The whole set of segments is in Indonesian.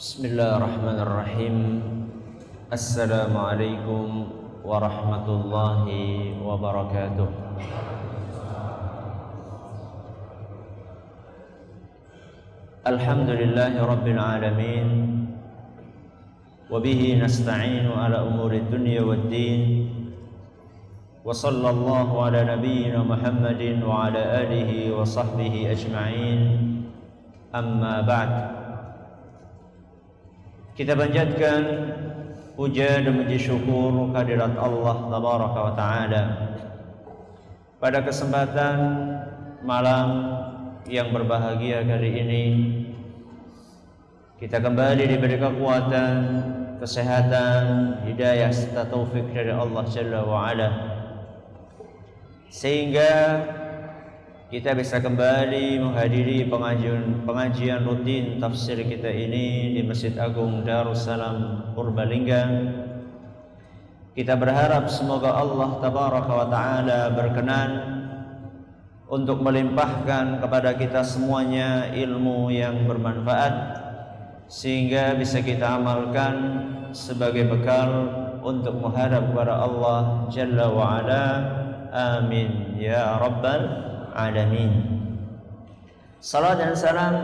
Bismillahirrahmanirrahim. Assalamualaikum warahmatullahi wabarakatuh. Alhamdulillahi rabbil alamin. Wa bihi nasta'inu ala umuri dunya waddin. Wa sallallahu ala nabiyyina Muhammadin wa ala alihi wa sahbihi ajma'in. Amma ba'd. Kita panjatkan puja dan puji syukur kehadirat Allah Tabaraka wa Ta'ala pada kesempatan malam yang berbahagia kali ini. Kita kembali diberi kekuatan, kesehatan, hidayah serta taufik dari Allah Jalla wa Ala, sehingga kita bisa kembali menghadiri pengajian rutin tafsir kita ini di Masjid Agung Darussalam Purbalingga. Kita berharap semoga Allah Tabaraka wa Ta'ala berkenan untuk melimpahkan kepada kita semuanya ilmu yang bermanfaat, sehingga bisa kita amalkan sebagai bekal untuk menghadap kepada Allah Jalla wa Ala. Amin ya Rabbal Alamin. Salam dan salam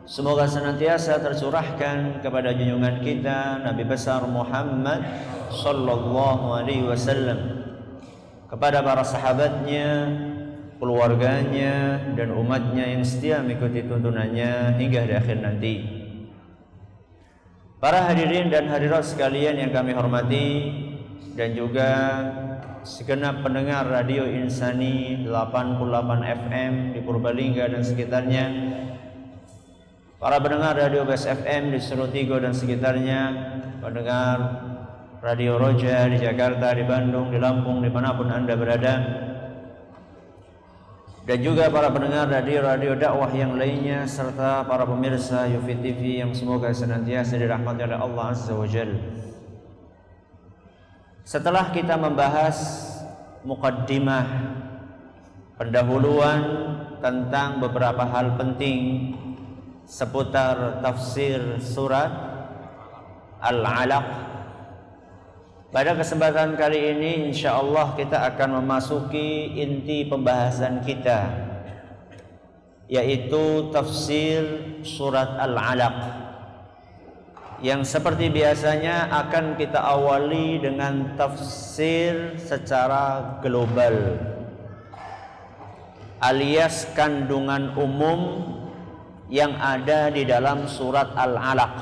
semoga senantiasa tercurahkan kepada junjungan kita Nabi besar Muhammad sallallahu alaihi wasallam, kepada para sahabatnya, keluarganya dan umatnya yang setia mengikuti tuntunannya hingga di akhir nanti. Para hadirin dan hadirat sekalian yang kami hormati, dan juga segenap pendengar Radio Insani 88 FM di Purbalingga dan sekitarnya, para pendengar Radio Best FM di Serutigo dan sekitarnya, pendengar Radio Roja di Jakarta, di Bandung, di Lampung, dimanapun Anda berada, dan juga para pendengar radio-radio dakwah yang lainnya, serta para pemirsa Yufi TV yang semoga senantiasa dirahmati oleh Allah Azza wa Jalla. Setelah kita membahas muqaddimah, pendahuluan tentang beberapa hal penting seputar tafsir surat Al-Alaq, pada kesempatan kali ini insyaallah kita akan memasuki inti pembahasan kita, yaitu tafsir surat Al-Alaq, yang seperti biasanya akan kita awali dengan tafsir secara global, alias kandungan umum yang ada di dalam surat Al-Alaq.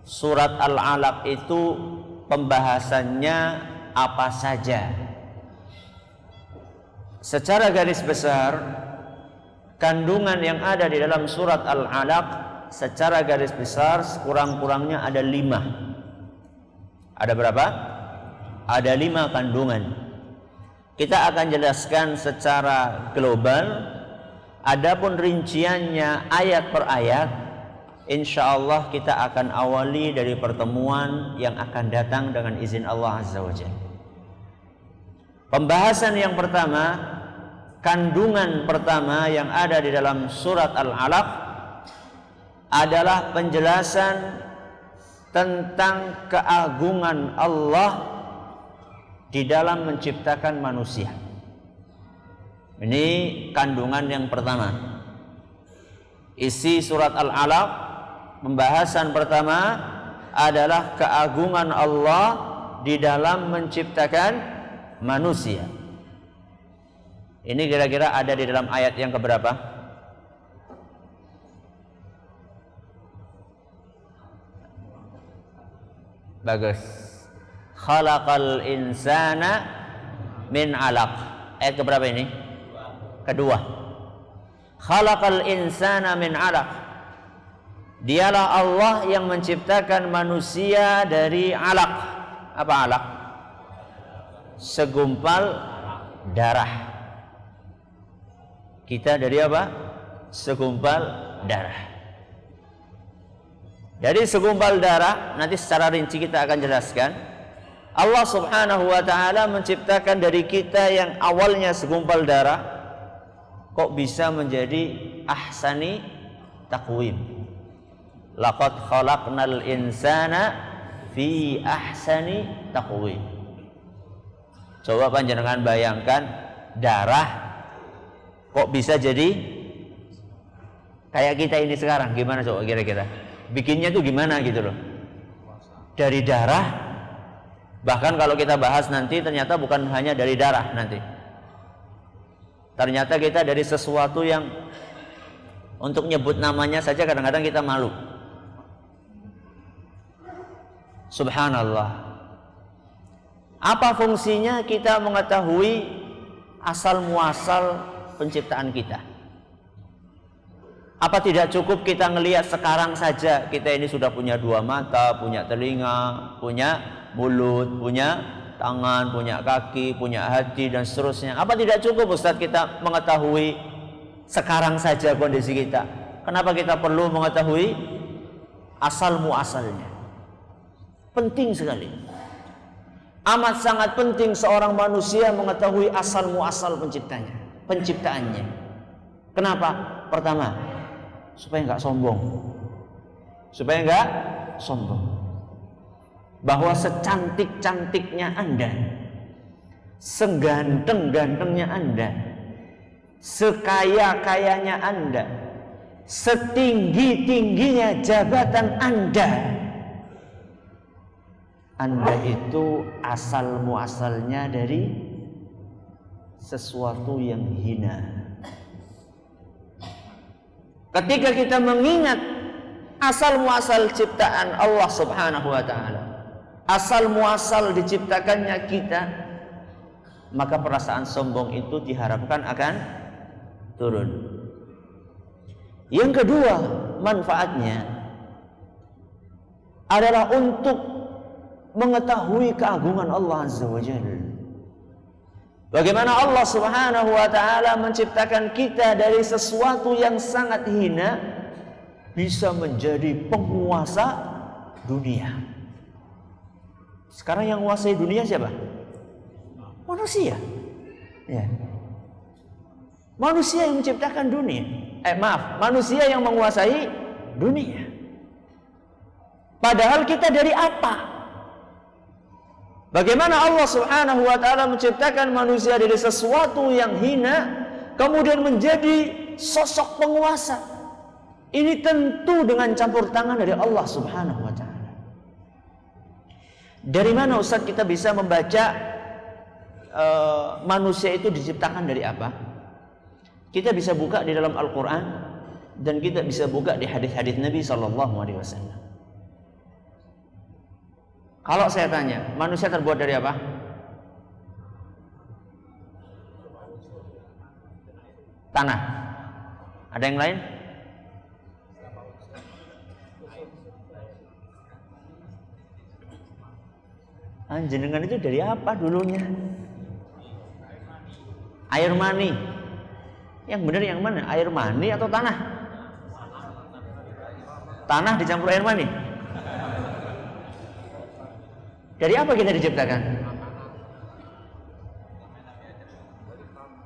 Surat Al-Alaq itu pembahasannya apa saja? Secara garis besar, kandungan yang ada di dalam surat Al-Alaq secara garis besar sekurang-kurangnya ada 5. Ada berapa? Ada 5 kandungan. Kita akan jelaskan secara global. Adapun rinciannya ayat per ayat, insyaallah kita akan awali dari pertemuan yang akan datang dengan izin Allah Azza wa Jalla. Pembahasan yang pertama, kandungan pertama yang ada di dalam surat Al-Alaq adalah penjelasan tentang keagungan Allah di dalam menciptakan manusia. Ini kandungan yang pertama. Isi surat Al-Alaq, pembahasan pertama adalah keagungan Allah di dalam menciptakan manusia. Ini kira-kira ada di dalam ayat yang keberapa? Bagus. Khalaqal insana min 'alaq. Ayat keberapa ini? Kedua. Khalaqal insana min 'alaq. Dialah Allah yang menciptakan manusia dari 'alaq. Apa 'alaq? Segumpal darah. Kita dari apa? Segumpal darah. Dari segumpal darah, nanti secara rinci kita akan jelaskan. Allah Subhanahu wa Ta'ala menciptakan dari kita yang awalnya segumpal darah, kok bisa menjadi ahsani takwim, Laqad khalaqnal insana fi ahsani taqwim. Coba panjenengan bayangkan darah kok bisa jadi kayak kita ini sekarang. Gimana coba kira-kira? Bikinnya tuh gimana gitu loh. Dari darah, bahkan kalau kita bahas nanti ternyata bukan hanya dari darah nanti. Ternyata kita dari sesuatu yang untuk nyebut namanya saja kadang-kadang kita malu. Subhanallah. Apa fungsinya kita mengetahui asal muasal penciptaan kita? Apa tidak cukup kita ngelihat sekarang saja kita ini sudah punya dua mata, punya telinga, punya mulut, punya tangan, punya kaki, punya hati dan seterusnya. Apa tidak cukup Ustaz kita mengetahui sekarang saja kondisi kita? Kenapa kita perlu mengetahui asal muasalnya? Penting sekali. Amat sangat penting seorang manusia mengetahui asal muasal penciptaannya. Kenapa? Pertama, supaya enggak sombong. Supaya enggak sombong. Bahwa secantik-cantiknya Anda, seganteng-gantengnya Anda, sekaya-kayanya Anda, setinggi-tingginya jabatan Anda itu asal muasalnya dari sesuatu yang hina. Ketika kita mengingat asal muasal ciptaan Allah Subhanahu wa taala, asal muasal diciptakannya kita, maka perasaan sombong itu diharapkan akan turun. Yang kedua, manfaatnya adalah untuk mengetahui keagungan Allah Azza wa Jalla. Bagaimana Allah Subhanahu wa taala menciptakan kita dari sesuatu yang sangat hina bisa menjadi penguasa dunia. Sekarang yang menguasai dunia siapa? Manusia. Ya. Manusia yang menciptakan dunia. Manusia yang menguasai dunia. Padahal kita dari apa? Bagaimana Allah Subhanahu wa taala menciptakan manusia dari sesuatu yang hina kemudian menjadi sosok penguasa? Ini tentu dengan campur tangan dari Allah Subhanahu wa taala. Dari mana Ustaz kita bisa membaca manusia itu diciptakan dari apa? Kita bisa buka di dalam Al-Quran dan kita bisa buka di hadis-hadis Nabi SAW. Kalau saya tanya, manusia terbuat dari apa? Tanah. Ada yang lain? Jenengan itu dari apa dulunya? Air mani. Yang benar yang mana? Air mani atau tanah? Tanah dicampur air mani. Dari apa kita diciptakan?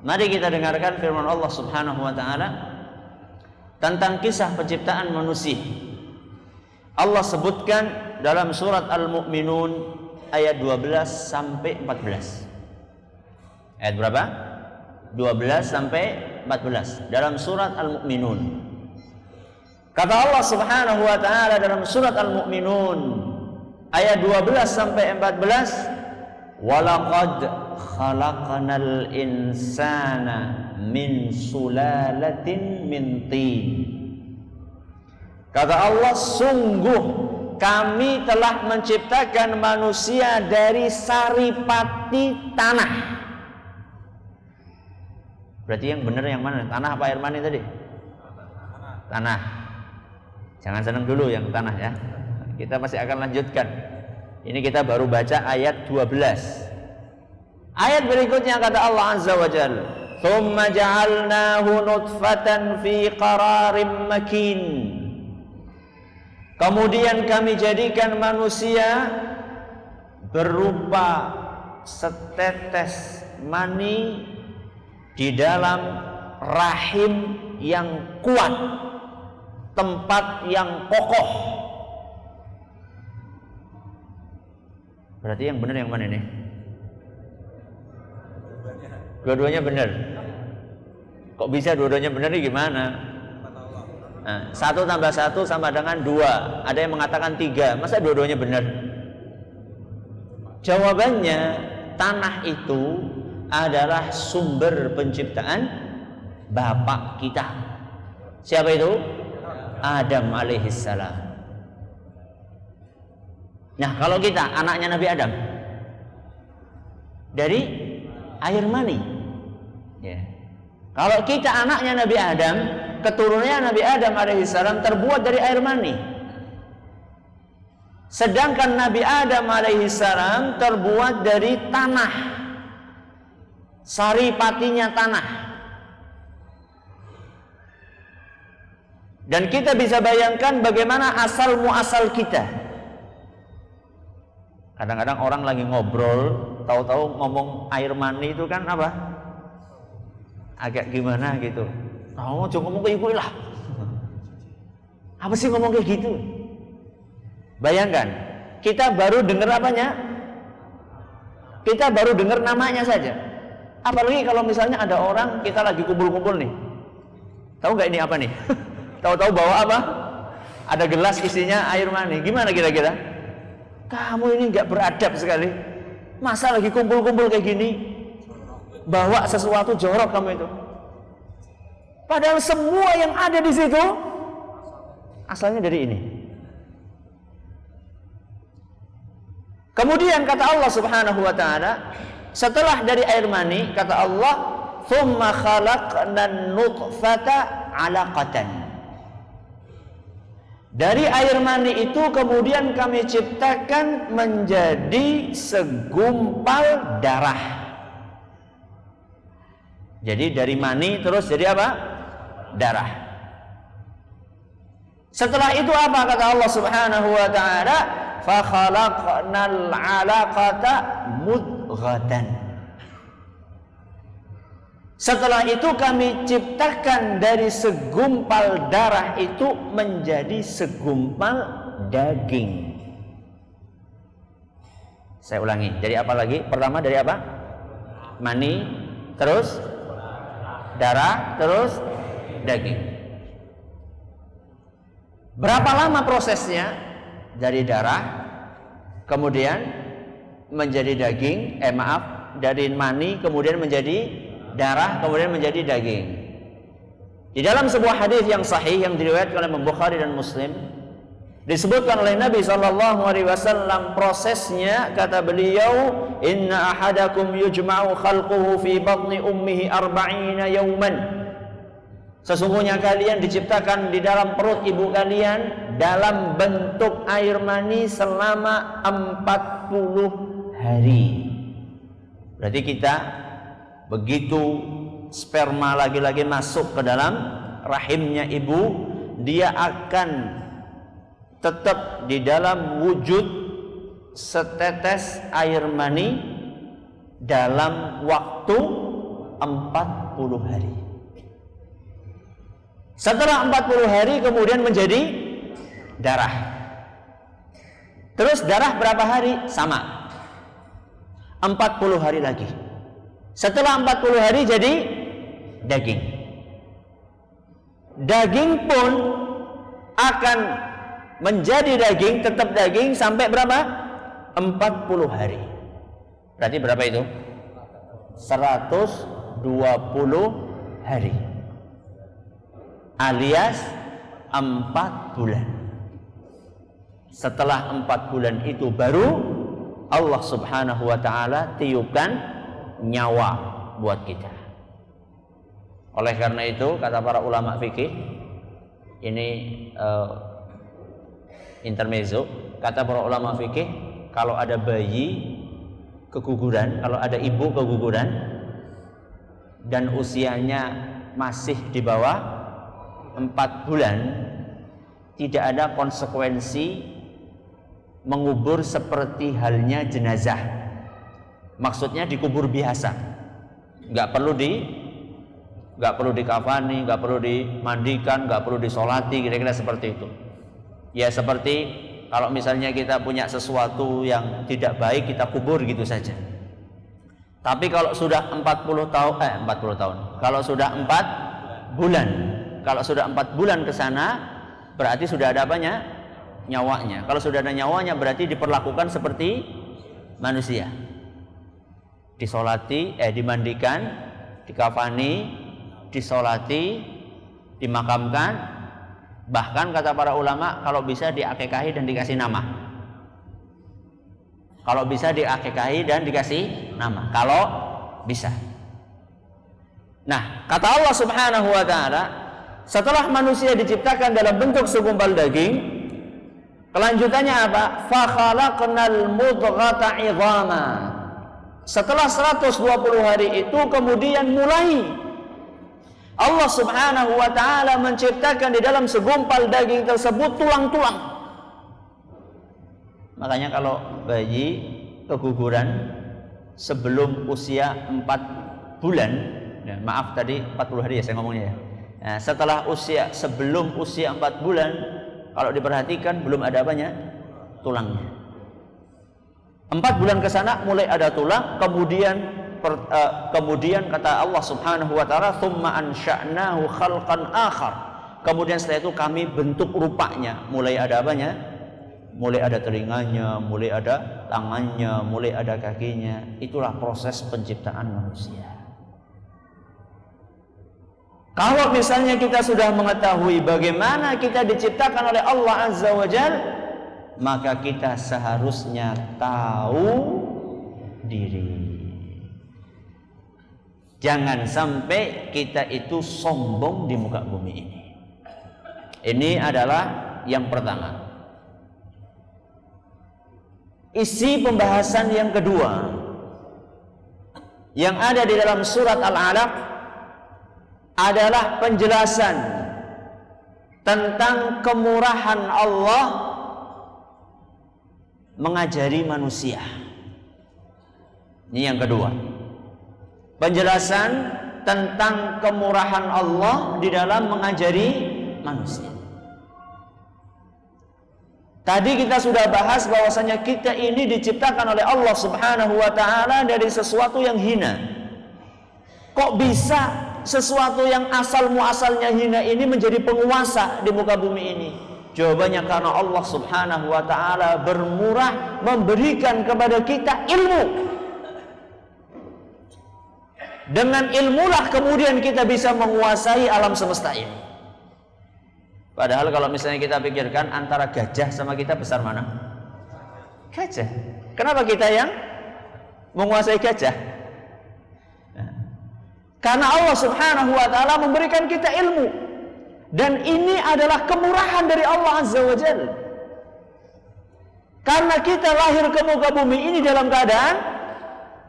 Mari kita dengarkan firman Allah Subhanahu wa taala tentang kisah penciptaan manusia. Allah sebutkan dalam surat Al-Mu'minun ayat 12 sampai 14. Ayat berapa? 12 sampai 14 dalam surat Al-Mu'minun. Kata Allah Subhanahu wa taala dalam surat Al-Mu'minun ayat 12 sampai 14, walaqad khalaqnal insana min sulalatin min tin. Kata Allah, sungguh kami telah menciptakan manusia dari saripati tanah. Berarti yang benar yang mana? Tanah apa air mani tadi? Tanah. Jangan senang dulu yang tanah ya. Kita masih akan lanjutkan. Ini kita baru baca ayat 12. Ayat berikutnya kata Allah Azza wa Jalla, "Tsumma ja'alnahu nutfatan fi qararim makin." Kemudian kami jadikan manusia berupa setetes mani di dalam rahim yang kuat, tempat yang kokoh. Berarti yang benar yang mana nih? Dua-duanya benar. Kok bisa dua-duanya benar nih gimana? Nah, 1 tambah 1 sama dengan 2. Ada yang mengatakan 3. Masa dua-duanya benar? Jawabannya, tanah itu adalah sumber penciptaan bapak kita. Siapa itu? Adam alaihissalam. Nah, kalau kita anaknya Nabi Adam dari air mani. Ya. Kalau kita anaknya Nabi Adam, keturunannya Nabi Adam alaihissalam terbuat dari air mani. Sedangkan Nabi Adam alaihissalam terbuat dari tanah, saripatinya tanah. Dan kita bisa bayangkan bagaimana asal muasal kita. Kadang-kadang orang lagi ngobrol, tahu-tahu ngomong air mani itu kan apa? Agak gimana gitu. Oh, cuma ngomong kayak gue lah. Apa sih ngomong kayak gitu? Bayangkan, kita baru dengar apanya? Kita baru dengar namanya saja. Apalagi kalau misalnya ada orang, kita lagi kumpul-kumpul nih. Tahu nggak ini apa nih? Tahu-tahu bawa apa? Ada gelas isinya air mani. Gimana kira-kira? Kamu ini nggak beradab sekali. Masa lagi kumpul-kumpul kayak gini bawa sesuatu jorok kamu itu? Padahal semua yang ada di situ asalnya dari ini. Kemudian kata Allah Subhanahu wa taala, setelah dari air mani, kata Allah, "Tsumma khalaqnan nutfata 'alaqatan." Dari air mani itu kemudian kami ciptakan menjadi segumpal darah. Jadi dari mani terus jadi apa? Darah. Setelah itu apa kata Allah Subhanahu wa taala? Fa khalaqnal 'alaqata mudghatan. Setelah itu kami ciptakan dari segumpal darah itu menjadi segumpal daging. Saya ulangi, dari apa lagi? Pertama dari apa? Mani, terus darah, terus daging. Berapa lama prosesnya? Dari darah, kemudian menjadi daging, dari mani, kemudian menjadi darah, kemudian menjadi daging. Di dalam sebuah hadis yang sahih yang diriwayatkan oleh Bukhari dan Muslim, disebutkan oleh Nabi SAW prosesnya, kata beliau, "Inna ahadakum yujma'u khalquhu fi batni ummihi 40 yawman." Sesungguhnya kalian diciptakan di dalam perut ibu kalian dalam bentuk air mani selama 40 hari. Berarti kita begitu sperma lagi-lagi masuk ke dalam rahimnya ibu, dia akan tetap di dalam wujud setetes air mani dalam waktu 40 hari. Setelah 40 hari kemudian menjadi darah. Terus darah berapa hari? Sama, 40 hari lagi. Setelah 40 hari jadi daging. Daging pun akan menjadi daging, tetap daging sampai berapa? 40 hari. Berarti berapa itu? 120 hari. Alias 4 bulan. Setelah 4 bulan itu baru Allah Subhanahu wa taala tiupkan nyawa buat kita. Oleh karena itu kata para ulama fikih, ini intermezzo, kata para ulama fikih, kalau ada bayi keguguran, kalau ada ibu keguguran dan usianya masih di bawah 4 bulan, tidak ada konsekuensi mengubur seperti halnya jenazah. Maksudnya dikubur biasa, nggak perlu nggak perlu dikafani, nggak perlu dimandikan, nggak perlu disolati, kira-kira seperti itu. Ya seperti kalau misalnya kita punya sesuatu yang tidak baik, kita kubur gitu saja. Tapi kalau sudah 40 tahun, kalau sudah 4 bulan, kalau sudah 4 bulan ke sana, berarti sudah ada apanya? Nyawanya. Kalau sudah ada nyawanya, berarti diperlakukan seperti manusia. Disolati, dimandikan, dikafani, disolati, dimakamkan, bahkan kata para ulama kalau bisa diakikahi dan dikasih nama. Kalau bisa diakikahi dan dikasih nama, kalau bisa. Nah, kata Allah Subhanahu wa taala, setelah manusia diciptakan dalam bentuk segumpal daging, kelanjutannya apa? Fa khalaqnal mudghata 'idhama. Setelah 120 hari itu kemudian mulai Allah Subhanahu wa taala menciptakan di dalam segumpal daging tersebut tulang-tulang. Makanya kalau bayi keguguran sebelum usia 4 bulan, ya, maaf tadi 40 hari ya saya ngomongnya ya. Nah, setelah sebelum usia 4 bulan, kalau diperhatikan belum ada apanya? Tulangnya. 4 bulan ke sana mulai ada tulang, kemudian kata Allah Subhanahu wa taala, "Tsumma ansha'nahu khalqan akhar." Kemudian setelah itu kami bentuk rupanya, mulai ada apanya? Mulai ada telinganya, mulai ada tangannya, mulai ada kakinya. Itulah proses penciptaan manusia. Kalau misalnya kita sudah mengetahui bagaimana kita diciptakan oleh Allah Azza wa Jalla, maka kita seharusnya tahu diri. Jangan sampai kita itu sombong di muka bumi ini. Ini adalah yang pertama. Isi pembahasan yang kedua yang ada di dalam surat Al-Alaq adalah penjelasan tentang kemurahan Allah mengajari manusia. Ini yang kedua. Penjelasan tentang kemurahan Allah di dalam mengajari manusia. Tadi kita sudah bahas bahwasanya kita ini diciptakan oleh Allah Subhanahu wa taala dari sesuatu yang hina. Kok bisa sesuatu yang asal muasalnya hina ini menjadi penguasa di muka bumi ini? Jawabannya karena Allah Subhanahu wa taala bermurah memberikan kepada kita ilmu. Dengan ilmulah kemudian kita bisa menguasai alam semesta ini. Padahal kalau misalnya kita pikirkan antara gajah sama kita besar mana? Gajah. Kenapa kita yang menguasai gajah? Karena Allah Subhanahu wa taala memberikan kita ilmu. Dan ini adalah kemurahan dari Allah Azza wa Jalla. Karena kita lahir ke muka bumi ini dalam keadaan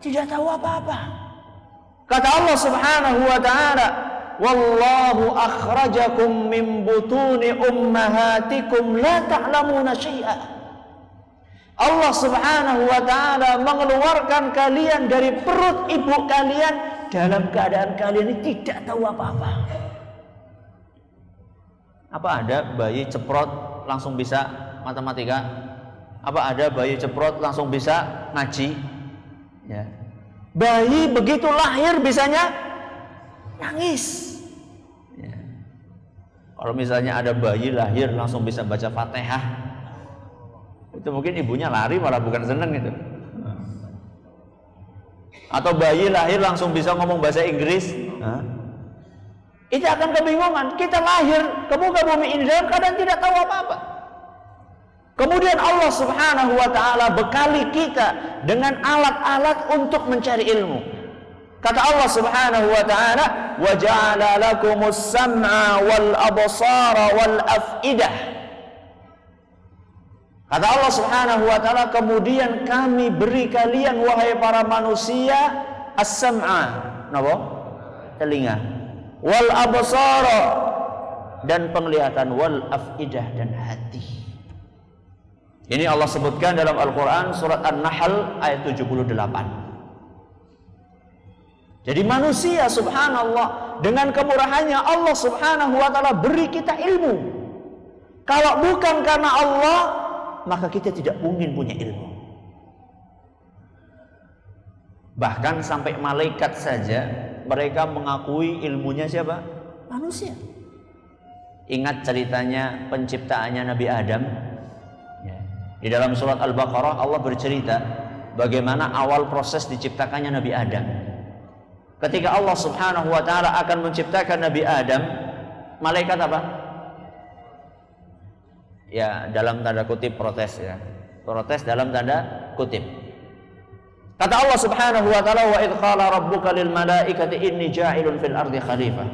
tidak tahu apa-apa. Kata Allah Subhanahu wa taala, "Wallahu akhrajakum min butuni ummahatikum la ta'lamuna syai'a." Allah Subhanahu wa taala mengeluarkan kalian dari perut ibu kalian dalam keadaan kalian ini tidak tahu apa-apa. Apa ada bayi ceprot langsung bisa matematika? Apa ada bayi ceprot langsung bisa ngaji? Ya. Bayi begitu lahir bisanya nangis. Ya. Kalau misalnya ada bayi lahir langsung bisa baca Fatihah, itu mungkin ibunya lari malah bukan seneng itu. Atau bayi lahir langsung bisa ngomong bahasa Inggris, itu akan kebingungan. Kita lahir ke muka bumi ini dalam keadaan tidak tahu apa-apa. Kemudian Allah Subhanahu wa taala bekali kita dengan alat-alat untuk mencari ilmu. Kata Allah Subhanahu wa taala, "Wa ja'ala lakumus sam'a wal absara wal af'idah." Kata Allah Subhanahu wa taala, kemudian kami beri kalian wahai para manusia as-sam'a, napa? Telinga. Wal absara, dan penglihatan, wal af'idah, dan hati. Ini Allah sebutkan dalam Al-Quran surat An-Nahl ayat 78. Jadi manusia subhanallah dengan kemurahannya Allah Subhanahu wa taala beri kita ilmu. Kalau bukan karena Allah, maka kita tidak mungkin punya ilmu. Bahkan sampai malaikat saja mereka mengakui ilmunya siapa? Manusia. Ingat ceritanya penciptaannya Nabi Adam. Di dalam surat Al-Baqarah Allah bercerita bagaimana awal proses diciptakannya Nabi Adam. Ketika Allah Subhanahu wa taala akan menciptakan Nabi Adam, malaikat apa? Ya, dalam tanda kutip protes ya. Protes dalam tanda kutip. Kata Allah Subhanahu wa taala, "Wa idz qala rabbuka lil malaikati inni ja'ilun fil ardi khalifah."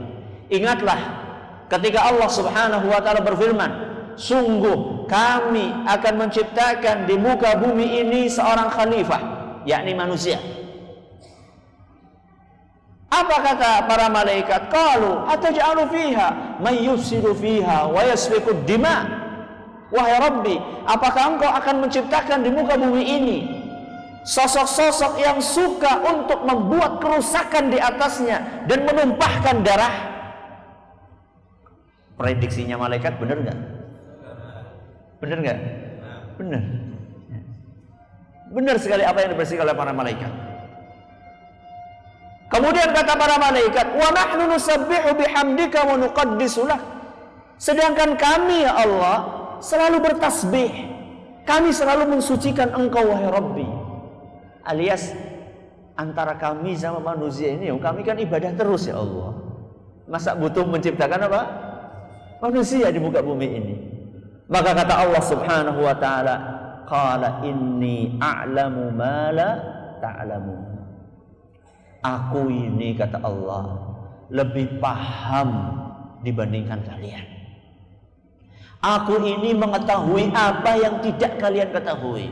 Ingatlah ketika Allah Subhanahu wa taala berfirman, "Sungguh kami akan menciptakan di muka bumi ini seorang khalifah, yakni manusia." Apa kata para malaikat? Qalu ataj'alu fiha may yufsidu fiha wa yasfiku dima. Wahai Rabbi, apakah engkau akan menciptakan di muka bumi ini sosok-sosok yang suka untuk membuat kerusakan di atasnya dan menumpahkan darah? Prediksinya malaikat benar nggak? Benar nggak? Benar. Benar sekali apa yang diprediksikan oleh para malaikat. Kemudian kata para malaikat, "Wa nahnu nusabbihu bihamdika wa nuqaddisu lak." Sedangkan kami ya Allah selalu bertasbih. Kami selalu mensucikan Engkau wahai Rabbi. Alias antara kami sama manusia ini, kami kan ibadah terus ya Allah. Masa butuh menciptakan apa? Manusia di muka bumi ini. Maka kata Allah Subhanahu wa taala, "Qala inni a'lamu ma la ta'lamun." Aku ini kata Allah lebih paham dibandingkan kalian. Aku ini mengetahui apa yang tidak kalian ketahui.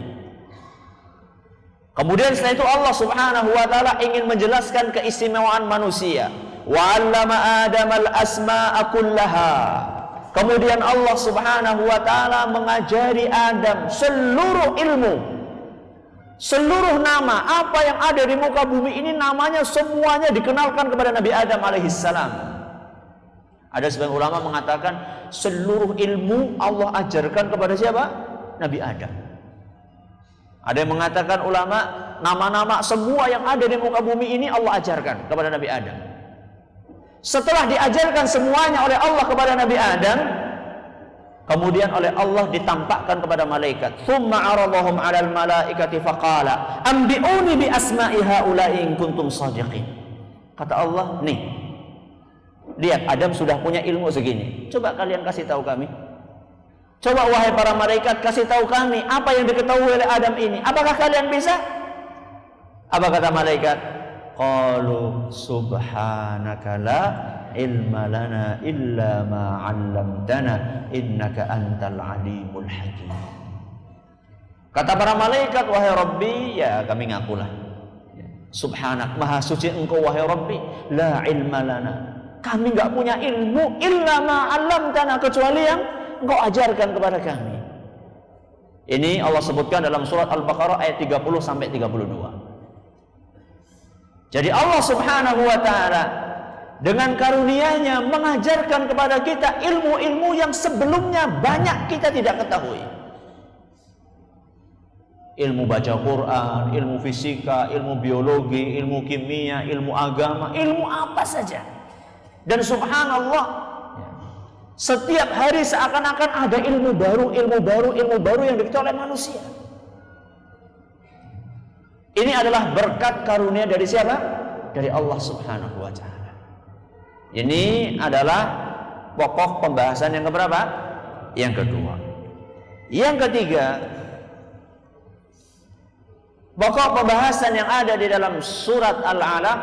Kemudian setelah itu Allah Subhanahu wa taala ingin menjelaskan keistimewaan manusia. Wa 'allama Adamal asma'a kullaha. Kemudian Allah Subhanahu wa taala mengajari Adam seluruh ilmu, seluruh nama, apa yang ada di muka bumi ini namanya semuanya dikenalkan kepada Nabi Adam alaihissalam. Ada sebagian ulama mengatakan seluruh ilmu Allah ajarkan kepada siapa? Nabi Adam. Ada yang mengatakan ulama nama-nama semua yang ada di muka bumi ini Allah ajarkan kepada Nabi Adam. Setelah diajarkan semuanya oleh Allah kepada Nabi Adam, kemudian oleh Allah ditampakkan kepada malaikat. Tsumma 'aradahum 'alal malaikati faqala ambi'uni bi asma'i haula'i in kuntum shadiqin. Kata Allah, nih, lihat Adam sudah punya ilmu segini. Coba kalian kasih tahu kami. Coba wahai para malaikat kasih tahu kami apa yang diketahui oleh Adam ini. Apakah kalian bisa? Apa kata malaikat? Qalu subhanaka la ilma lana illa ma 'allamtana innaka antal alimul hakim. Kata para malaikat, wahai Rabbi, ya kami ngakulah. Subhanak, maha suci Engkau wahai Rabbi, la ilma lana. Kami enggak punya ilmu illa ma 'allamtana, kecuali yang Engkau ajarkan kepada kami. Ini Allah sebutkan dalam surat Al-Baqarah ayat 30 sampai 32. Jadi Allah Subhanahu wa taala dengan karunia-Nya mengajarkan kepada kita ilmu-ilmu yang sebelumnya banyak kita tidak ketahui. Ilmu baca Quran, ilmu fisika, ilmu biologi, ilmu kimia, ilmu agama, ilmu apa saja. Dan subhanallah, setiap hari seakan-akan ada ilmu baru yang diketahui oleh manusia. Ini adalah berkat karunia dari siapa? Dari Allah Subhanahu wa taala. Ini adalah pokok pembahasan yang keberapa? Yang kedua. Yang ketiga, pokok pembahasan yang ada di dalam surat Al-Alaq,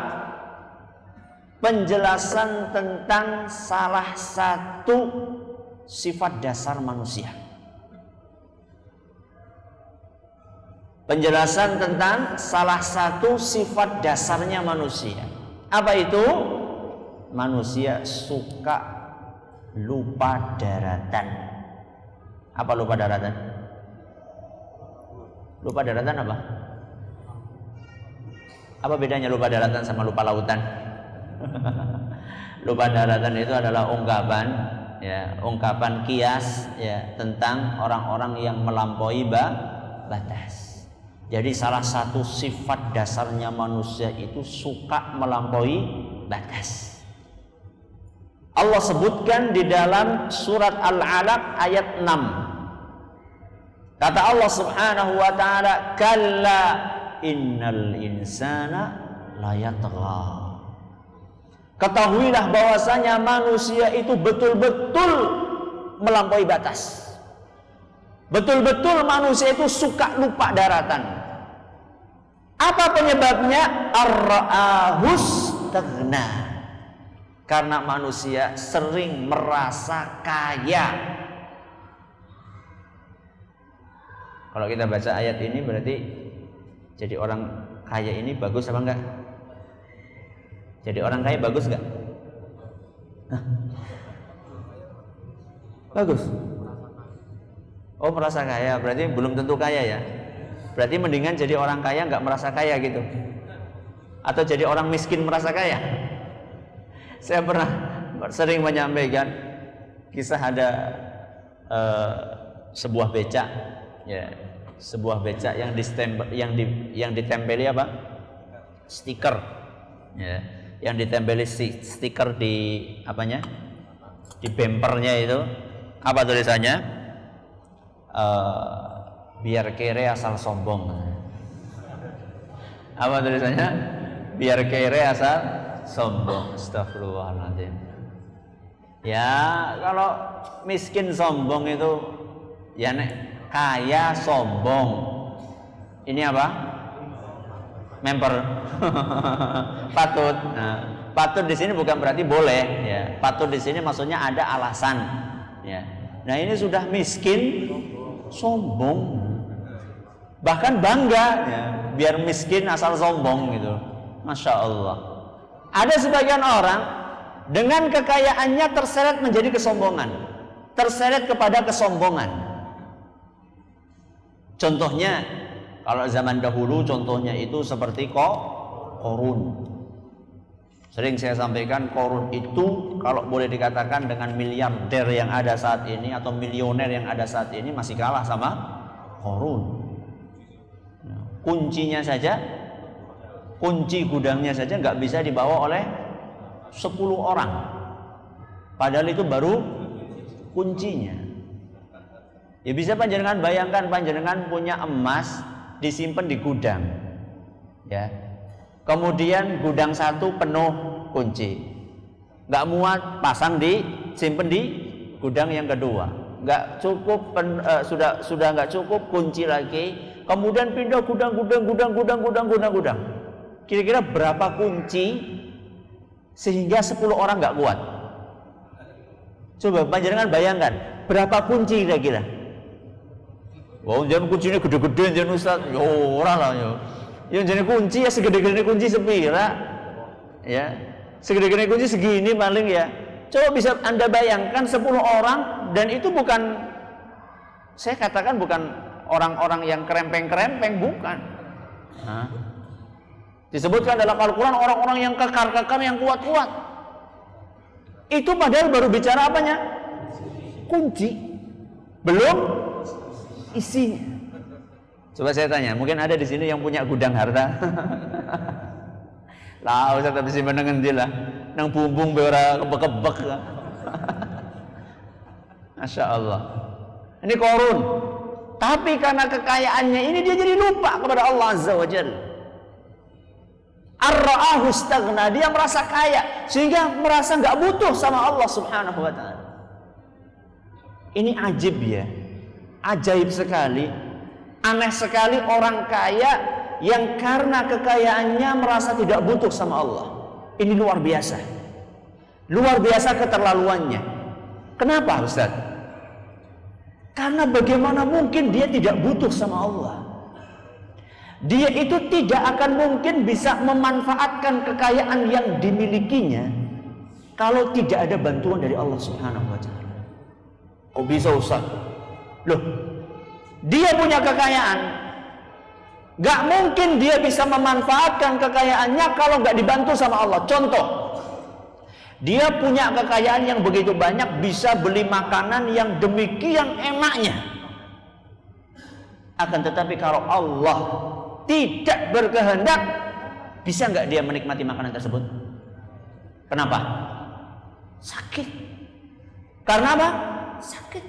penjelasan tentang salah satu sifat dasar manusia. Penjelasan tentang salah satu sifat dasarnya manusia. Apa itu? Manusia suka lupa daratan. Apa lupa daratan? Lupa daratan apa? Apa bedanya lupa daratan sama lupa lautan? Lupa daratan itu adalah ungkapan, ya, ungkapan kias, ya, tentang orang-orang yang melampaui batas. Jadi salah satu sifat dasarnya manusia itu suka melampaui batas. Allah sebutkan di dalam surat Al-Alaq ayat 6. Kata Allah Subhanahu wa taala, "Kalla innal insana layatgha." Ketahuilah bahwasanya manusia itu betul-betul melampaui batas. Betul-betul manusia itu suka lupa daratan. Apa penyebabnya? Ar-ra'ahus taghna. Karena manusia sering merasa kaya. Kalau kita baca ayat ini berarti jadi orang kaya ini bagus apa enggak? Jadi orang kaya bagus enggak? Bagus. Oh, merasa kaya, berarti belum tentu kaya ya. Berarti mendingan jadi orang kaya enggak merasa kaya gitu. Atau jadi orang miskin merasa kaya. Saya pernah sering menyampaikan kisah ada sebuah becak, ya, sebuah becak yang ditempeli apa? Stiker, ya, yang ditempeli stiker di apanya? Di bempernya itu apa tulisannya? Biar kere asal sombong. Apa tulisannya? Biar kere asal sombong. Astagfirullahaladzim. Ya, kalau miskin sombong itu, ya, nek kaya sombong, ini apa? Member. Patut. Nah, patut di sini bukan berarti boleh, ya. Patut di sini maksudnya ada alasan, ya. Nah, ini sudah miskin sombong, bahkan bangga, ya, biar miskin asal sombong gitu. Masya Allah. Ada sebagian orang dengan kekayaannya terseret menjadi kesombongan, terseret kepada kesombongan. Contohnya, kalau zaman dahulu contohnya itu seperti Qarun. Sering saya sampaikan, Qarun itu kalau boleh dikatakan dengan miliarder yang ada saat ini atau milioner yang ada saat ini masih kalah sama Qarun. Kuncinya saja, kunci gudangnya saja nggak bisa dibawa oleh 10 orang. Padahal itu baru kuncinya. Ya bisa panjenengan bayangkan, panjenengan punya emas disimpan di gudang, ya. Kemudian gudang satu penuh kunci, nggak muat, pasang simpen di gudang yang kedua, nggak cukup, sudah nggak cukup, kunci lagi. Kemudian pindah gudang. Kira-kira berapa kunci sehingga 10 orang nggak kuat? Coba panjenengan bayangkan, berapa kunci kira-kira? Wah, jangan kuncinya gede-gede jangan Ustaz. Yo ora lah yo. Yang jadi kunci ya segede-gede kunci sepira. Ya. Segede-gede kunci segini paling ya. Coba bisa Anda bayangkan 10 orang, dan itu bukan, saya katakan bukan orang-orang yang kerempeng-kerempeng, bukan. Hah? Disebutkan dalam Al-Quran orang-orang yang kekar-kekar, yang kuat-kuat. Itu padahal baru bicara apanya? Kunci. Belum isinya. Coba saya tanya, mungkin ada di sini yang punya gudang harta? Lah, usah tapi simpen ngendi lah. Nang bumbung be ora kebek-kebek. Masya Allah. Ini Qarun. Tapi karena kekayaannya ini dia jadi lupa kepada Allah Azza wa Jalla. Ar-ra'ahu istaghna, dia merasa kaya sehingga merasa nggak butuh sama Allah Subhanahu wa taala. Ini ajib ya. Ajaib sekali. Aneh sekali orang kaya yang karena kekayaannya merasa tidak butuh sama Allah. Ini luar biasa. Luar biasa keterlaluannya. Kenapa, Ustaz? Karena bagaimana mungkin dia tidak butuh sama Allah? Dia itu tidak akan mungkin bisa memanfaatkan kekayaan yang dimilikinya kalau tidak ada bantuan dari Allah Subhanahu wa taala. Kok bisa, Ustaz? Loh, dia punya kekayaan, gak mungkin dia bisa memanfaatkan kekayaannya kalau gak dibantu sama Allah. Contoh, Dia punya kekayaan yang begitu banyak, bisa beli makanan yang demikian enaknya. Akan tetapi kalau Allah tidak berkehendak, bisa nggak dia menikmati makanan tersebut? Kenapa? Sakit. Karena apa? Sakit.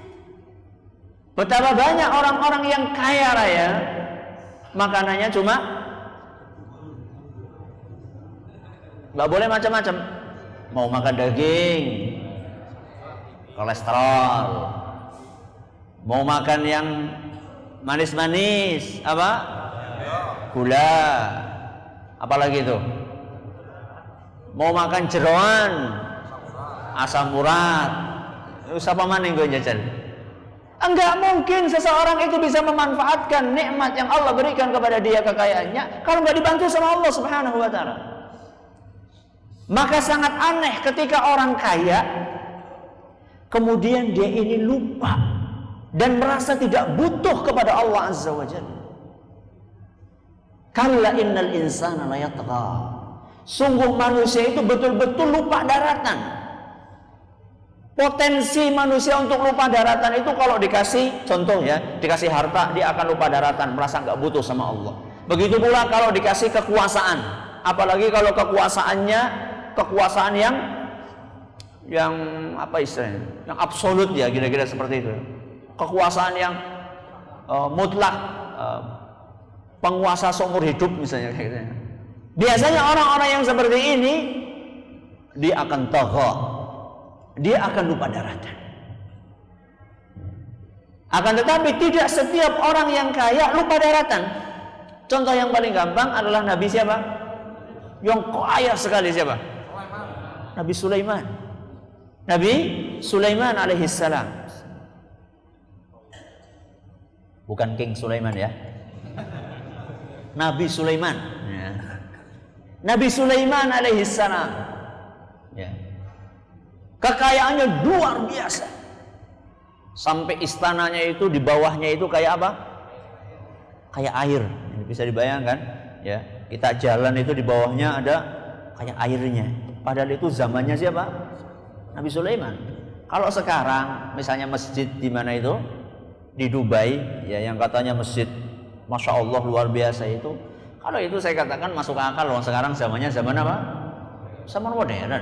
Betapa banyak orang-orang yang kaya raya, makanannya cuma nggak boleh macam-macam. Mau makan daging, kolesterol. Mau makan yang manis-manis, apa? Gula. Apalagi itu? Mau makan jeroan, asam urat. Siapa mana yang gue jajan? Enggak mungkin seseorang itu bisa memanfaatkan nikmat yang Allah berikan kepada dia, kekayaannya, kalau nggak dibantu sama Allah Subhanahu wa Ta'ala. Maka sangat aneh ketika orang kaya kemudian dia ini lupa dan merasa tidak butuh kepada Allah Azza wa Jalla. Kalla innal insana la yatgha. Sungguh manusia itu betul-betul lupa daratan. Potensi manusia untuk lupa daratan itu kalau dikasih, contoh ya, dikasih harta, dia akan lupa daratan, merasa nggak butuh sama Allah. Begitu pula kalau dikasih kekuasaan, apalagi kalau kekuasaan yang apa istilahnya, yang absolut ya, kira-kira seperti itu. Kekuasaan yang mutlak, penguasa seumur hidup misalnya kayak gitu. Biasanya orang-orang yang seperti ini dia akan tagha, dia akan lupa daratan. Akan tetapi tidak setiap orang yang kaya lupa daratan. Contoh yang paling gampang adalah Nabi siapa? Yang kaya sekali siapa? Nabi Sulaiman. Nabi Sulaiman alaihissalam. Bukan King Sulaiman ya. Nabi Sulaiman. Ya. Nabi Sulaiman alaihissalam. Ya. Kekayaannya luar biasa. Sampai istananya itu di bawahnya itu kayak apa? Kayak air. Ini bisa dibayangkan, ya. Kita jalan itu di bawahnya ada kayak airnya. Padahal itu zamannya siapa? Nabi Sulaiman. Kalau sekarang misalnya masjid di mana itu? Di Dubai, ya, yang katanya masjid Masya Allah luar biasa itu. Kalau itu saya katakan masuk akal loh. Sekarang zamannya zaman apa? Zaman modern.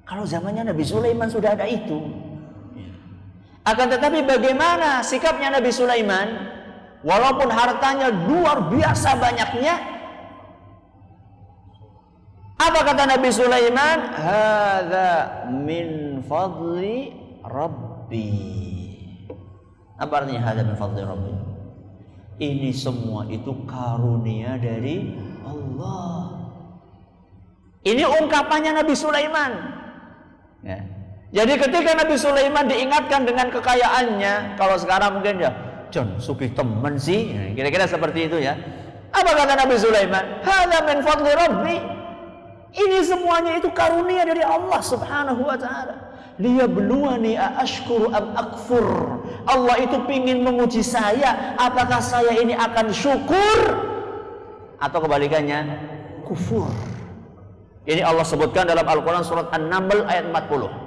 Kalau zamannya Nabi Sulaiman sudah ada itu. Akan tetapi bagaimana sikapnya Nabi Sulaiman? Walaupun hartanya luar biasa banyaknya, apa kata Nabi Sulaiman? Hadza min fadli Rabbi. Apa artinya hadza min fadli Rabbi? Ini semua itu karunia dari Allah. Ini ungkapannya Nabi Sulaiman. Ya. Jadi ketika Nabi Sulaiman diingatkan dengan kekayaannya, kalau sekarang mungkin ya, John, sugih temen sih, kira-kira seperti itu ya. Apa kata Nabi Sulaiman? Hadza min fadli Rabbi. Ini semuanya itu karunia dari Allah Subhanahu wa Ta'ala. Liyabluwani aashkuru am akfur. Allah itu ingin menguji saya, apakah saya ini akan syukur atau kebalikannya kufur. Ini Allah sebutkan dalam Al-Quran surat An-Naml ayat 40.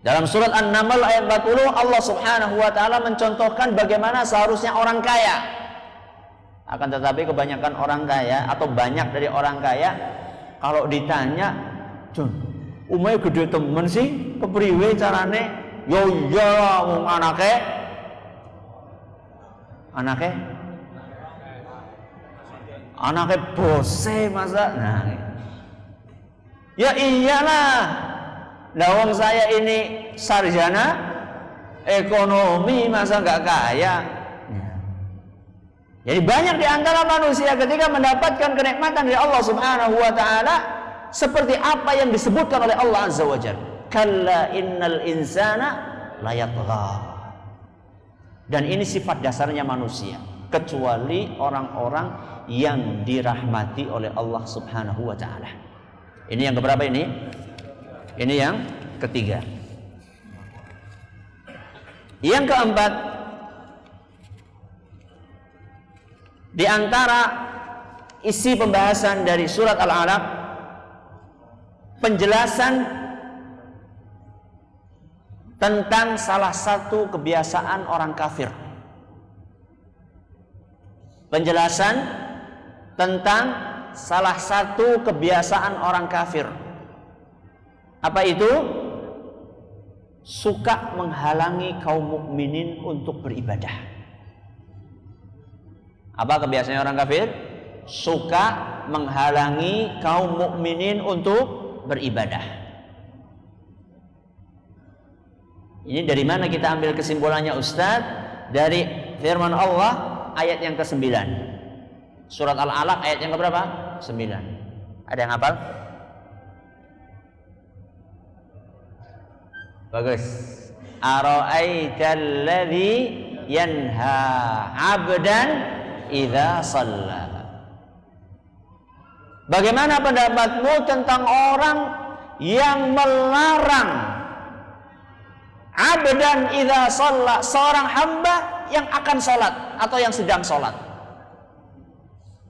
Dalam surat An-Naml ayat 40 Allah Subhanahu wa Ta'ala mencontohkan bagaimana seharusnya orang kaya. Akan tetapi kebanyakan orang kaya atau banyak dari orang kaya kalau ditanya, John, umumnya gede temen sih, kepriwe carane? Yo iya, wong anake bose masa. Nah, ya iyalah. Nah, wong saya ini sarjana ekonomi, masa nggak kaya? Jadi banyak di antara manusia ketika mendapatkan kenikmatan dari Allah Subhanahu wa Ta'ala seperti apa yang disebutkan oleh Allah Azza wa Jalla. Kalla innal insana la yatgha. Dan ini sifat dasarnya manusia, kecuali orang-orang yang dirahmati oleh Allah Subhanahu wa Ta'ala. Ini yang keberapa ini? Ini yang ketiga. Yang keempat, di antara isi pembahasan dari surat Al-Alaq penjelasan tentang salah satu kebiasaan orang kafir. Penjelasan tentang salah satu kebiasaan orang kafir. Apa itu? Suka menghalangi kaum mukminin untuk beribadah. Apa kebiasaan orang kafir? Suka menghalangi kaum mukminin untuk beribadah. Ini dari mana kita ambil kesimpulannya, Ustaz? Dari firman Allah ayat yang ke-9. Surat Al-Alaq ayat yang ke berapa? 9. Ada yang hafal? Bagus. Ara'aital ladzi yanha 'abdan idza shalla. Bagaimana pendapatmu tentang orang yang melarang 'abdan idza shalla, seorang hamba yang akan salat atau yang sedang salat?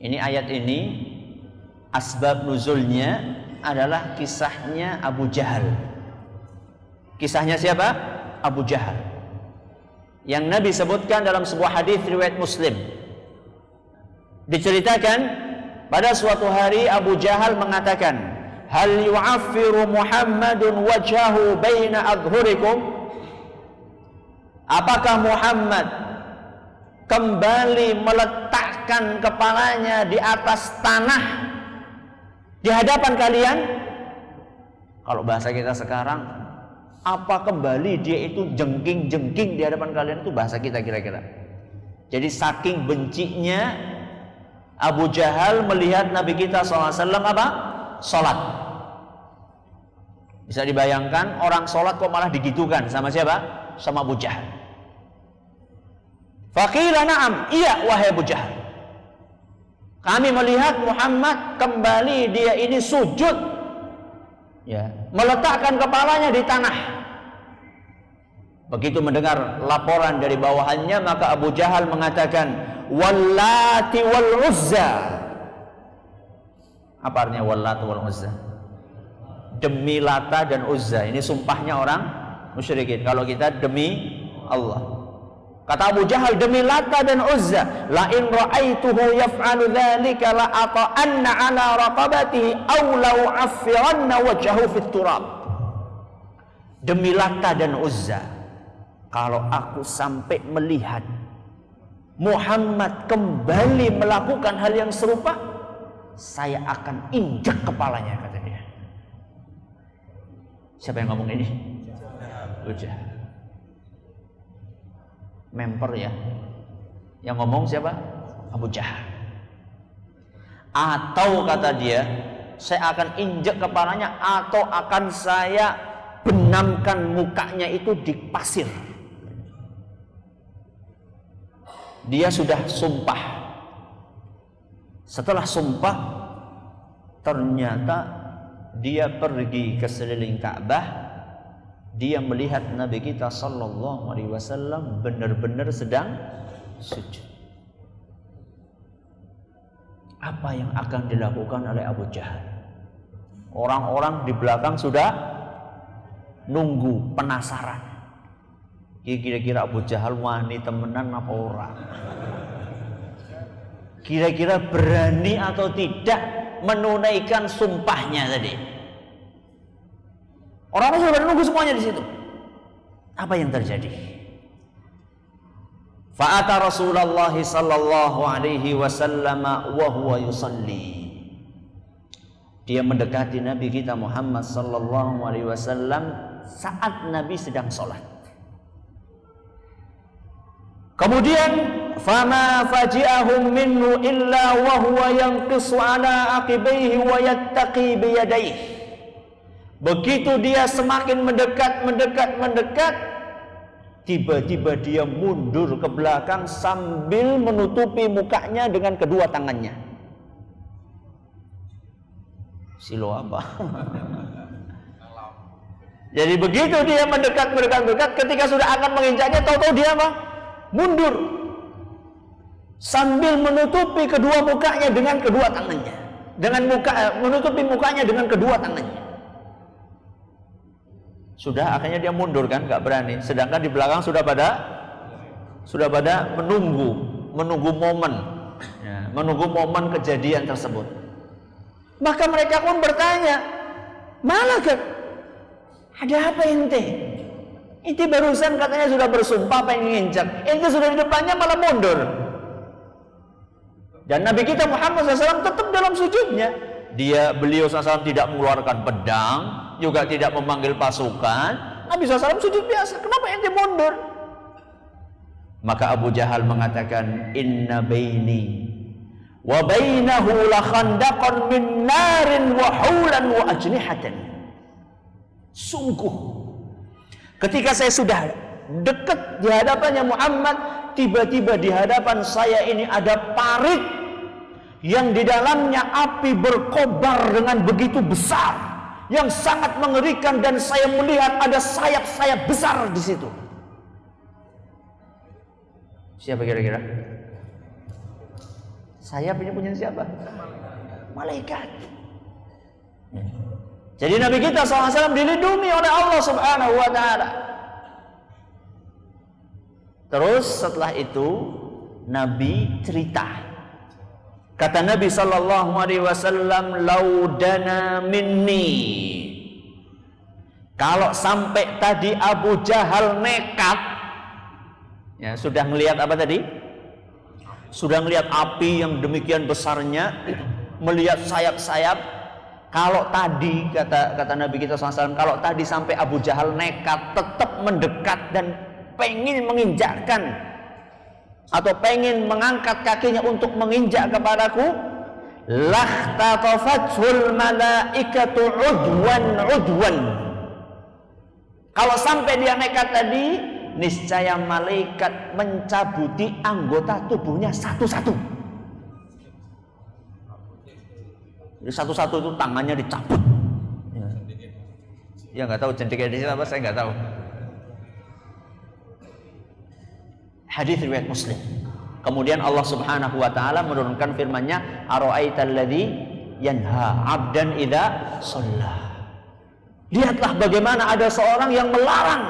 Ini ayat ini asbab nuzulnya adalah kisahnya Abu Jahal. Kisahnya siapa? Abu Jahal. Yang Nabi sebutkan dalam sebuah hadis riwayat Muslim. Diceritakan pada suatu hari Abu Jahal mengatakan, "Hal yu'affiru Muhammadun wajhahu baina adhurikum?" Apakah Muhammad kembali meletakkan kepalanya di atas tanah di hadapan kalian? Kalau bahasa kita sekarang, apa kembali dia itu jengking-jengking di hadapan kalian, itu bahasa kita kira-kira. Jadi saking bencinya Abu Jahal melihat Nabi kita SAW apa? Sholat. Bisa dibayangkan orang sholat kok malah digitukan sama siapa? Sama Abu Jahal. Faqila na'am, iya wahai Abu Jahal, kami melihat Muhammad kembali dia ini sujud, ya, meletakkan kepalanya di tanah. Begitu mendengar laporan dari bawahannya, maka Abu Jahal mengatakan, "Wallati wal Uzza." Apa artinya Wallati wal Uzza? Demi Lata dan Uzza. Ini sumpahnya orang musyrikin. Kalau kita demi Allah. Kata Abu Jahal, demi Lata dan Uzza, la in ra'aituhu yaf'alu dzalika la ata'anna 'ala raqabatihi aw law 'affiranna wajhahu fit turab. Demi Lata dan Uzza, kalau aku sampai melihat Muhammad kembali melakukan hal yang serupa, saya akan injak kepalanya, kata dia. Siapa yang ngomong ini? Abu Jahal. Memper ya. Yang ngomong siapa? Abu Jahal. Atau kata dia, saya akan injak kepalanya, atau akan saya benamkan mukanya itu di pasir. Dia sudah sumpah. Setelah sumpah, ternyata dia pergi ke sekeliling Ka'bah. Dia melihat Nabi kita sallallahu alaihi wasallam benar-benar sedang sujud. Apa yang akan dilakukan oleh Abu Jahal? Orang-orang di belakang sudah nunggu, penasaran. Kira-kira Abu Jahal wani temenan apa orang? Kira-kira berani atau tidak menunaikan sumpahnya tadi? Orang-orang sudah menunggu semuanya di situ. Apa yang terjadi? Fa'ata Rasulullah sallallahu alaihi wasallam wa huwa yusalli. Dia mendekati Nabi kita Muhammad sallallahu alaihi wasallam saat Nabi sedang sholat. Kemudian fama faji'ahum minhu illa wa huwa yanqisu ala aqibaihi wa yattaqi bi yadayhi. Begitu dia semakin mendekat, tiba-tiba dia mundur ke belakang sambil menutupi mukanya dengan kedua tangannya. Silo apa? Jadi begitu dia mendekat, ketika sudah akan menginjaknya, tahu-tahu dia apa? Mundur. Sambil menutupi kedua mukanya dengan kedua tangannya. Menutupi mukanya dengan kedua tangannya. Sudah akhirnya dia mundur kan, nggak berani. Sedangkan di belakang sudah pada menunggu momen, ya, menunggu momen kejadian tersebut. Maka mereka pun bertanya, malah kan? Ada apa ente? Ente barusan katanya sudah bersumpah pengen nginjak, ente sudah di depannya malah mundur. Dan Nabi kita Muhammad SAW tetap dalam sujudnya. Beliau SAW tidak mengeluarkan pedang, juga tidak memanggil pasukan. Nabi SAW sujud biasa. Kenapa ente mundur? Maka Abu Jahal mengatakan, inna baini wa bainahu la khandaqan min narin wa hulan wa ajnihatan. Sungguh, ketika saya sudah dekat di hadapannya Muhammad, tiba-tiba di hadapan saya ini ada parit yang di dalamnya api berkobar dengan begitu besar, yang sangat mengerikan, dan saya melihat ada sayap-sayap besar di situ. Siapa kira-kira? Sayap ini punya siapa? Malaikat. Jadi Nabi kita SAW dilindungi oleh Allah Subhanahu wa Ta'ala. Terus setelah itu Nabi cerita. Kata Nabi sallallahu alaihi wasallam, laudana minni. Kalau sampai tadi Abu Jahal nekat, ya, sudah melihat apa tadi? Sudah melihat api yang demikian besarnya, melihat sayap-sayap. Kalau tadi kata Nabi kita SAW, kalau tadi sampai Abu Jahal nekat tetap mendekat dan pengen menginjakkan atau pengen mengangkat kakinya untuk menginjak kepadaku, lahtatafatul malaikatu udwan. Kalau sampai dia nekat tadi, niscaya malaikat mencabuti anggota tubuhnya satu-satu. Jadi satu-satu itu tangannya dicabut. Ya nggak tahu jentiknya di sini apa, saya nggak tahu. Hadis riwayat Muslim. Kemudian Allah Subhanahu wa Ta'ala menurunkan firman-Nya, ara'aital ladzi yanha 'abdan idza shalla. Lihatlah bagaimana ada seorang yang melarang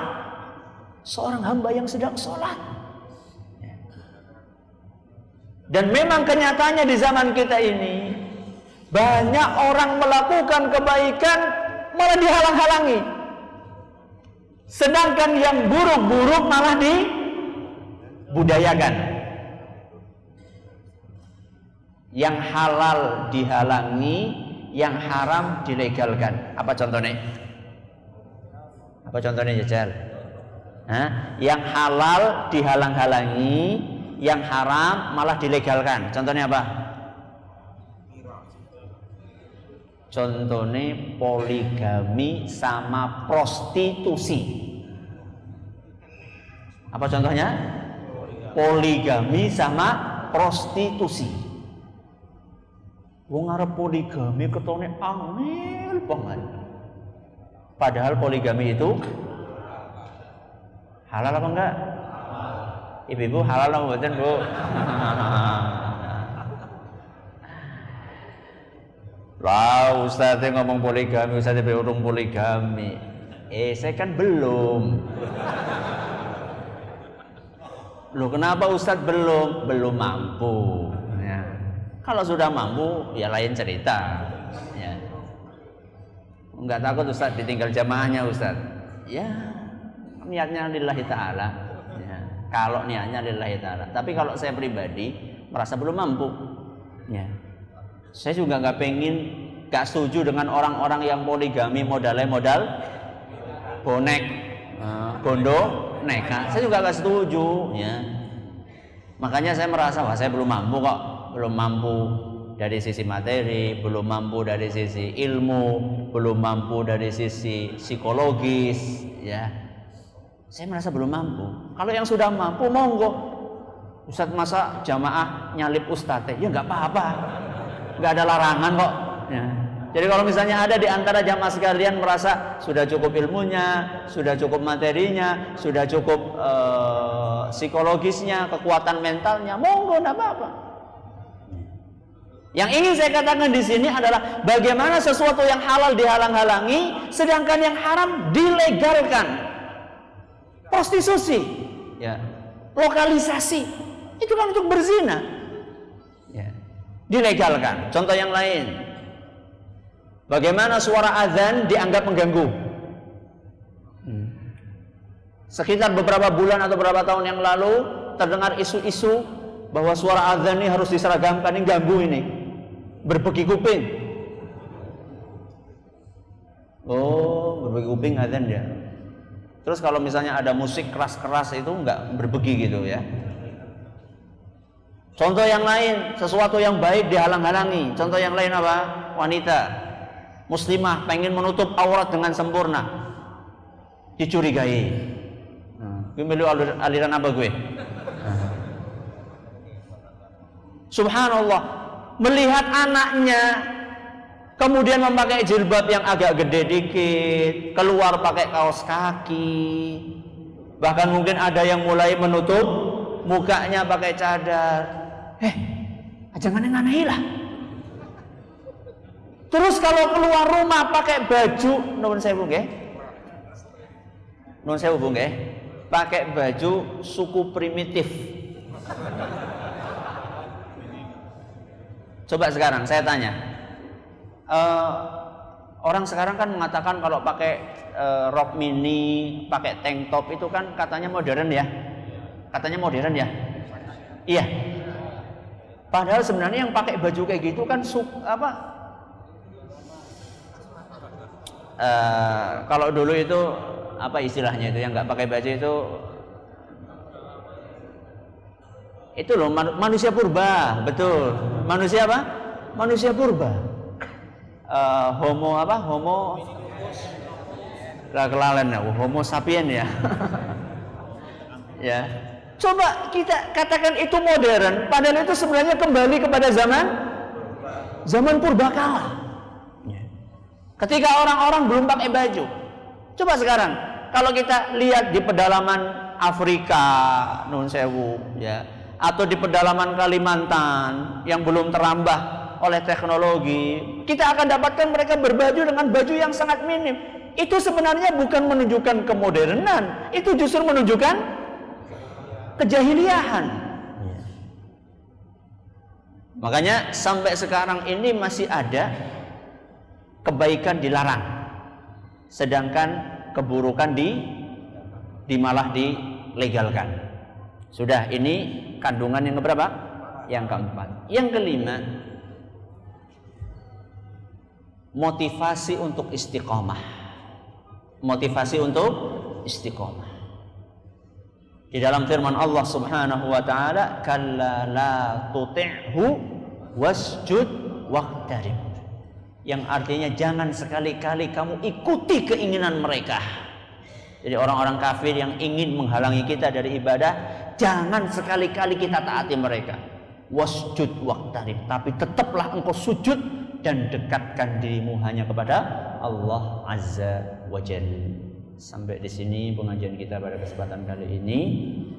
seorang hamba yang sedang sholat. Dan memang kenyataannya di zaman kita ini banyak orang melakukan kebaikan malah dihalang-halangi, sedangkan yang buruk-buruk malah dibudayakan. Yang halal dihalangi, yang haram dilegalkan. Apa contohnya? Apa contohnya, Jajal? Yang halal dihalang-halangi, yang haram malah dilegalkan. Contohnya apa? Contohnya poligami sama prostitusi. Apa contohnya? Poligami sama prostitusi. Wong arep poligami ketone angel banget. Padahal poligami itu halal apa enggak? Ibu-ibu halal apa mboten, Bu? Lah, Ustaznya ngomong poligami, Ustaznya berurung poligami. Saya kan belum. Loh, kenapa Ustaz belum? Belum mampu. Ya. Kalau sudah mampu, ya lain cerita. Ya. Enggak takut Ustaz ditinggal jamaahnya, Ustaz. Ya, niatnya lillahi ta'ala. Ya. Kalau niatnya lillahi ta'ala. Tapi kalau saya pribadi merasa belum mampu. Ya. Saya juga nggak setuju dengan orang-orang yang poligami modalnya modal bonek, bondo, nekat. Saya juga nggak setuju, ya. Makanya saya merasa, wah, saya belum mampu kok, belum mampu dari sisi materi, belum mampu dari sisi ilmu, belum mampu dari sisi psikologis, ya. Saya merasa belum mampu. Kalau yang sudah mampu, monggo. Ustaz, masa jamaah nyalip ustadz? Ya nggak apa-apa. Nggak ada larangan kok. Ya. Jadi kalau misalnya ada di antara jamaah sekalian merasa sudah cukup ilmunya, sudah cukup materinya, sudah cukup psikologisnya, kekuatan mentalnya, monggo, nggak apa-apa. Yang ingin saya katakan di sini adalah bagaimana sesuatu yang halal dihalang-halangi, sedangkan yang haram dilegalkan. Prostitusi, ya, lokalisasi, itu kan untuk berzina, ya, dilegalkan. Contoh yang lain, bagaimana suara azan dianggap mengganggu. Sekitar beberapa bulan atau beberapa tahun yang lalu terdengar isu-isu bahwa suara azan ini harus diseragamkan, ini ganggu ini. Berbagi kuping. Oh, berbagi kuping azan ya. Terus kalau misalnya ada musik keras-keras itu enggak berbagi gitu ya. Contoh yang lain, sesuatu yang baik dihalang-halangi. Contoh yang lain apa? Wanita muslimah pengen menutup aurat dengan sempurna, dicurigai. Gue milih aliran apa gue? Subhanallah, melihat anaknya kemudian memakai jilbab yang agak gede dikit, keluar pakai kaos kaki, bahkan mungkin ada yang mulai menutup mukanya pakai cadar. Jangan nganahi lah. Terus kalau keluar rumah pakai baju, nuwun sewu nggih. Nuwun sewu nggih. Pakai baju suku primitif. Coba sekarang saya tanya, orang sekarang kan mengatakan kalau pakai rok mini, pakai tank top itu kan katanya modern ya, katanya modern ya, iya. Padahal sebenarnya yang pakai baju kayak gitu kan kalau dulu itu apa istilahnya itu yang nggak pakai baju itu loh manusia purba, betul. Manusia apa? Manusia purba. Homo kelalen ya, Homo sapien ya. Ya. Coba kita katakan itu modern, padahal itu sebenarnya kembali kepada zaman purbakala. Ketika orang-orang belum pakai baju. Coba sekarang kalau kita lihat di pedalaman Afrika, nun sewu, ya, atau di pedalaman Kalimantan yang belum terambah oleh teknologi, kita akan dapatkan mereka berbaju dengan baju yang sangat minim. Itu sebenarnya bukan menunjukkan kemodernan, itu justru menunjukkan kejahiliahan. Makanya sampai sekarang ini masih ada kebaikan dilarang, sedangkan keburukan malah dilegalkan. Sudah, ini kandungan yang keberapa? Yang keempat. Yang kelima, motivasi untuk istiqomah. Motivasi untuk istiqomah. Di dalam firman Allah Subhanahu wa taala, "Kalla la tuti'hu wasjud waqtarib." Yang artinya jangan sekali-kali kamu ikuti keinginan mereka. Jadi orang-orang kafir yang ingin menghalangi kita dari ibadah, jangan sekali-kali kita taati mereka. Wasjud waqtarib, tapi tetaplah engkau sujud dan dekatkan dirimu hanya kepada Allah Azza wa Jalla. Sampai di sini pengajian kita pada kesempatan kali ini.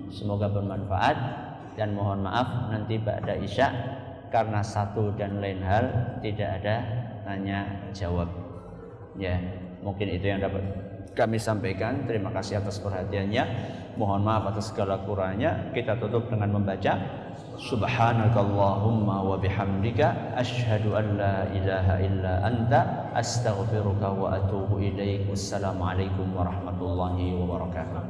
Semoga bermanfaat dan mohon maaf nanti ba'da Isya karena satu dan lain hal tidak ada tanya jawab. Ya, mungkin itu yang dapat kami sampaikan. Terima kasih atas perhatiannya. Mohon maaf atas segala kurangnya. Kita tutup dengan membaca Subhanakallahumma wa bihamdika asyhadu an la ilaha illa anta astaghfiruka wa atubu ilaik. Wassalamualaikum warahmatullahi wabarakatuh.